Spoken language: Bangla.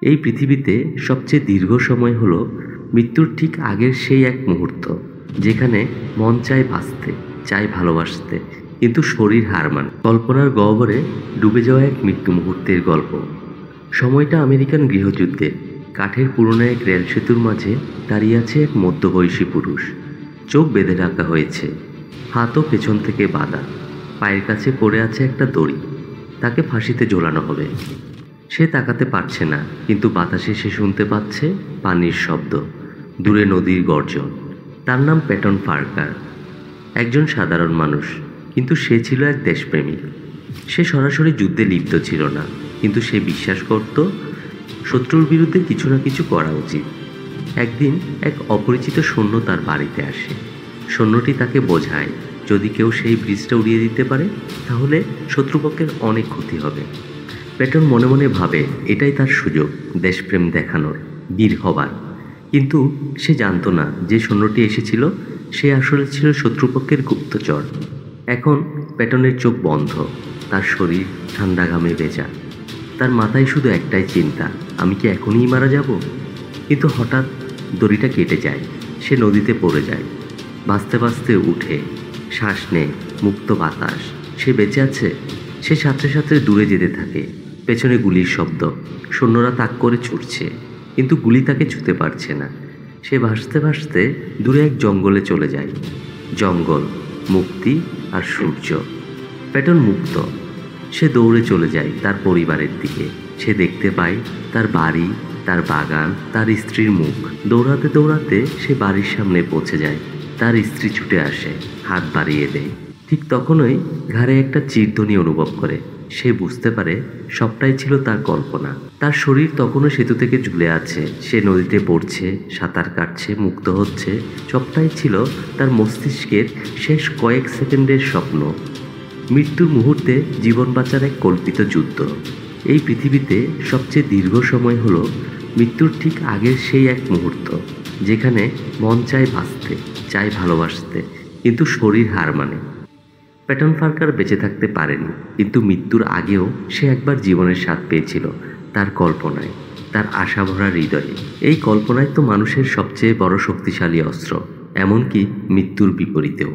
এই পৃথিবীতে সবচেয়ে দীর্ঘ সময় হলো মৃত্যুর ঠিক আগের সেই এক মুহূর্ত, যেখানে মন চায় বাঁচতে, চায় ভালোবাসতে, কিন্তু শরীর হার মানে। কল্পনার গহ্বরে ডুবে যাওয়া এক মৃত্যু মুহূর্তের গল্প। সময়টা আমেরিকান গৃহযুদ্ধে। কাঠের পুরনো এক রেল সেতুর মাঝে দাঁড়িয়ে আছে এক মধ্যবয়সী পুরুষ। চোখ বেঁধে রাখা হয়েছে, হাতও পেছন থেকে বাঁধা। পায়ের কাছে পড়ে আছে একটা দড়ি, তাকে ফাঁসিতে ঝোলানো হবে। সে তাকাতে পারছে না, কিন্তু বাতাসে সে শুনতে পাচ্ছে পানির শব্দ, দূরে নদীর গর্জন। তার নাম প্যাটন পার্কার। একজন সাধারণ মানুষ, কিন্তু সে ছিল এক দেশপ্রেমিক। সে সরাসরি যুদ্ধে লিপ্ত ছিল না, কিন্তু সে বিশ্বাস করত শত্রুর বিরুদ্ধে কিছু না কিছু করা উচিত। একদিন এক অপরিচিত সৈন্য তার বাড়িতে আসে। সৈন্যটি তাকে বোঝায়, যদি কেউ সেই ব্রিজটা উড়িয়ে দিতে পারে তাহলে শত্রুপক্ষের অনেক ক্ষতি হবে। প্যাটন মনে মনে ভাবে এটাই তার সুযোগ দেশপ্রেম দেখানোর, বীর হবার। কিন্তু সে জানতো না যে সৈন্যটি এসেছিল সে আসলে ছিল শত্রুপক্ষের গুপ্তচর। এখন প্যাটনের চোখ বন্ধ, তার শরীর ঠান্ডা ঘামে ভেজা। তার মাথায় শুধু একটাই চিন্তা, আমি কি এখনই মারা যাব? কিন্তু হঠাৎ দড়িটা কেটে যায়, সে নদীতে পড়ে যায়। বাঁচতে বাঁচতে উঠে, শ্বাস নেয়, মুক্ত বাতাস। সে বেঁচে আছে। সে সাথে সাথে দূরে যেতে থাকে। পেছনে গুলির শব্দ, সৈন্যরা তাক করে ছুটছে, কিন্তু গুলি তাকে ছুঁতে পারছে না। সে ভাসতে ভাসতে দূরে এক জঙ্গলে চলে যায়। জঙ্গল, মুক্তি আর সূর্য। প্যাটন মুক্ত। সে দৌড়ে চলে যায় তার পরিবারের দিকে। সে দেখতে পায় তার বাড়ি, তার বাগান, তার স্ত্রীর মুখ। দৌড়াতে দৌড়াতে সে বাড়ির সামনে পৌঁছে যায়। তার স্ত্রী ছুটে আসে, হাত বাড়িয়ে দেয়। ঠিক তখনই ঘাড়ে একটা চিরধ্বনি অনুভব করে। সে বুঝতে পারে সবটাই ছিল তার কল্পনা। তার শরীর তখনও সেতু থেকে ঝুলে আছে। সে নদীতে পড়ছে, সাঁতার কাটছে, মুক্ত হচ্ছে। সবটাই ছিল তার মস্তিষ্কের শেষ কয়েক সেকেন্ডের স্বপ্ন। মৃত্যুর মুহূর্তে জীবন বাঁচার এক কল্পিত যুদ্ধ। এই পৃথিবীতে সবচেয়ে দীর্ঘ সময় হলো মৃত্যুর ঠিক আগের সেই এক মুহূর্ত, যেখানে মন চায় বাঁচতে, চায় ভালোবাসতে, কিন্তু শরীর হার মানে। প্যাটন পার্কার বেঁচে থাকতে পারেনি, কিন্তু মৃত্যুর আগেও সে একবার জীবনের স্বাদ পেয়েছিল তার কল্পনায়, তার আশা ভরা হৃদয়ে। এই কল্পনায় তো মানুষের সবচেয়ে বড় শক্তিশালী অস্ত্র, এমনকি মৃত্যুর বিপরীতেও।